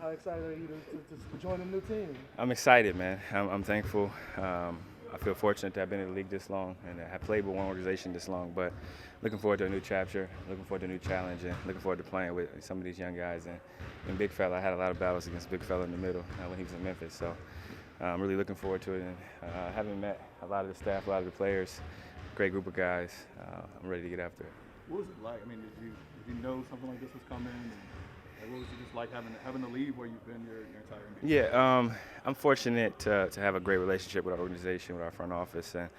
How excited are you to join a new team? I'm excited, man. I'm thankful. I feel fortunate to have been in the league this long and have played with one organization this long. But looking forward to a new chapter, looking forward to a new challenge, and looking forward to playing with some of these young guys. And Big Fella, I had a lot of battles against Big Fella in the middle when he was in Memphis. So I'm really looking forward to it. And having met a lot of the staff, a lot of the players, great group of guys, I'm ready to get after it. What was it like? I mean, did you know something like this was coming? And what was it just like having to leave where you've been your entire NBA? Yeah, I'm fortunate to have a great relationship with our organization, with our front office, and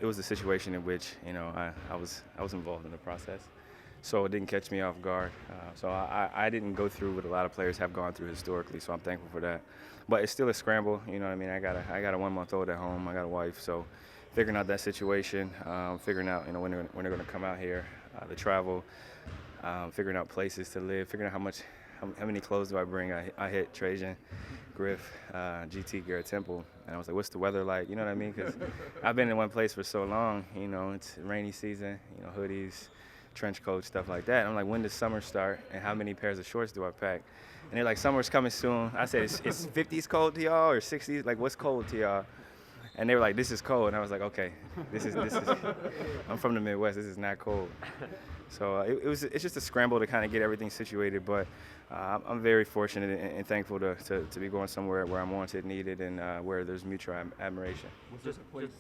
it was a situation in which I was involved in the process, so it didn't catch me off guard. So I didn't go through what a lot of players have gone through historically, so I'm thankful for that. But it's still a scramble, you know what I mean? I got a 1-month-old at home, I got a wife, so figuring out that situation, figuring out when they're going to come out here, the travel. Figuring out places to live, figuring out how many clothes do I bring. I hit Trajan, Griff, GT, Garrett Temple, and I was like, what's the weather like? You know what I mean? Because I've been in one place for so long, it's rainy season, hoodies, trench coats, stuff like that. And I'm like, when does summer start, and how many pairs of shorts do I pack? And they're like, summer's coming soon. I said, it's 50s cold to y'all or 60s? Like, what's cold to y'all? And they were like, this is cold. And I was like, okay, this is I'm from the Midwest, this is not cold. So it's just a scramble to kind of get everything situated, but I'm very fortunate and thankful to be going somewhere where I'm wanted, needed, and where there's mutual admiration. Was this a place,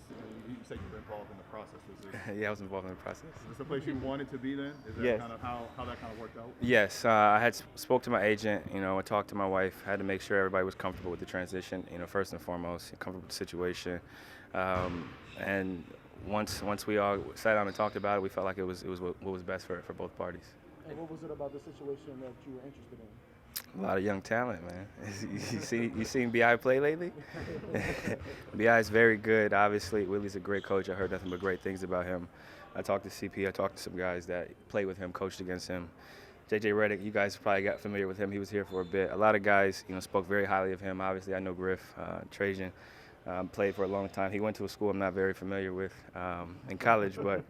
you said you were involved in the process. Yeah, I was involved in the process. Was this a place you wanted to be then? Is that Yes. kind of how that kind of worked out? Yes, I had spoke to my agent, I talked to my wife, had to make sure everybody was comfortable with the transition, first and foremost, comfortable with the situation. And once we all sat down and talked about it, we felt like it was what was best for both parties. And what was it about the situation that you were interested in? A lot of young talent, man. You seen Bi play lately? Bi is very good. Obviously, Willie's a great coach. I heard nothing but great things about him. I talked to CP. I talked to some guys that played with him, coached against him. JJ Redick, you guys probably got familiar with him. He was here for a bit. A lot of guys, spoke very highly of him. Obviously, I know Griff, Trajan. Played for a long time. He went to a school I'm not very familiar with in college, but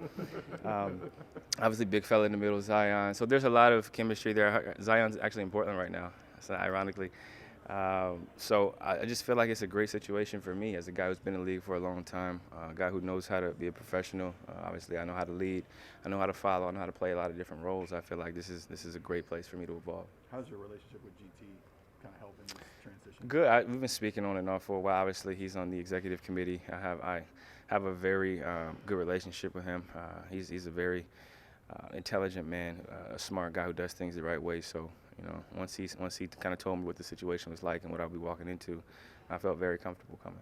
obviously big fella in the middle, Zion. So there's a lot of chemistry there. Zion's actually in Portland right now, so ironically. So I just feel like it's a great situation for me as a guy who's been in the league for a long time, a guy who knows how to be a professional. Obviously, I know how to lead. I know how to follow. I know how to play a lot of different roles. I feel like this is a great place for me to evolve. How's your relationship with GT kind of helping this transition? Good. We've been speaking on and off for a while. Obviously, he's on the executive committee. I have a very good relationship with him. He's a very intelligent man, a smart guy who does things the right way. So, once he kind of told me what the situation was like and what I'll be walking into, I felt very comfortable coming.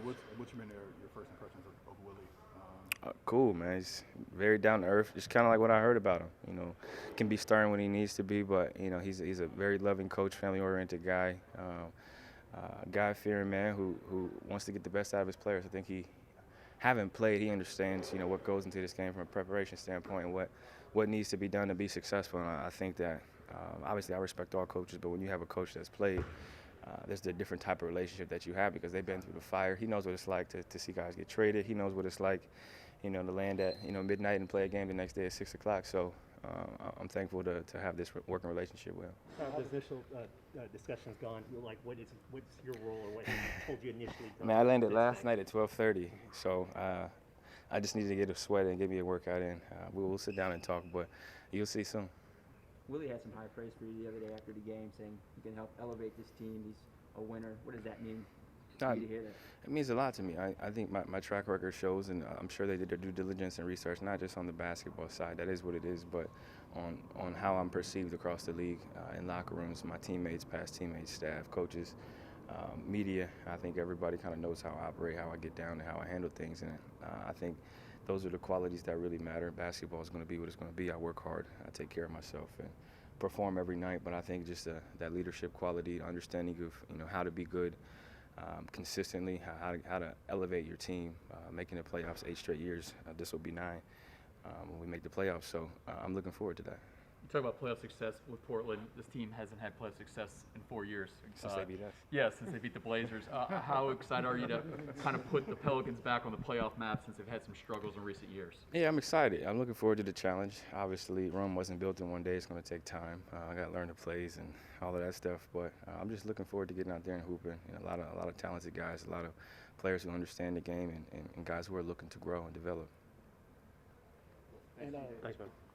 What's been your first impressions of Willie? Cool, man. He's very down to earth. Just kind of like what I heard about him. Can be stern when he needs to be, but he's a very loving coach, family-oriented guy, God-fearing man who wants to get the best out of his players. I think having played, he understands what goes into this game from a preparation standpoint and what needs to be done to be successful. And I think that obviously I respect all coaches, but when you have a coach that's played, there's a different type of relationship that you have because they've been through the fire. He knows what it's like to see guys get traded. He knows what it's like, to land at midnight and play a game the next day at 6 o'clock. So I'm thankful to have this working relationship with him. How have the initial discussions gone? Like, what's your role or what he told you initially? Man, I landed last night at 12:30, so I just needed to get a sweat and get me a workout in. We'll sit down and talk, but you'll see soon. Willie had some high praise for you the other day after the game, saying he can help elevate this team. He's a winner. What does that mean for you to hear that? It means a lot to me. I think my track record shows, and I'm sure they did their due diligence and research, not just on the basketball side, that is what it is, but on how I'm perceived across the league, in locker rooms, my teammates, past teammates, staff, coaches, media. I think everybody kind of knows how I operate, how I get down, and how I handle things, and I think those are the qualities that really matter. Basketball is going to be what it's going to be. I work hard. I take care of myself and perform every night. But I think just that leadership quality, understanding of how to be good consistently, how to elevate your team, making the playoffs 8 straight years. This will be 9 when we make the playoffs. So I'm looking forward to that. Talk about playoff success with Portland. This team hasn't had playoff success in 4 years. Since they beat us. Yeah, since they beat the Blazers. How excited are you to kind of put the Pelicans back on the playoff map since they've had some struggles in recent years? Yeah, I'm excited. I'm looking forward to the challenge. Obviously, Rome wasn't built in one day. It's going to take time. I got to learn the plays and all of that stuff. But I'm just looking forward to getting out there and hooping. You know, a lot of talented guys, a lot of players who understand the game, and guys who are looking to grow and develop. And Thanks, man.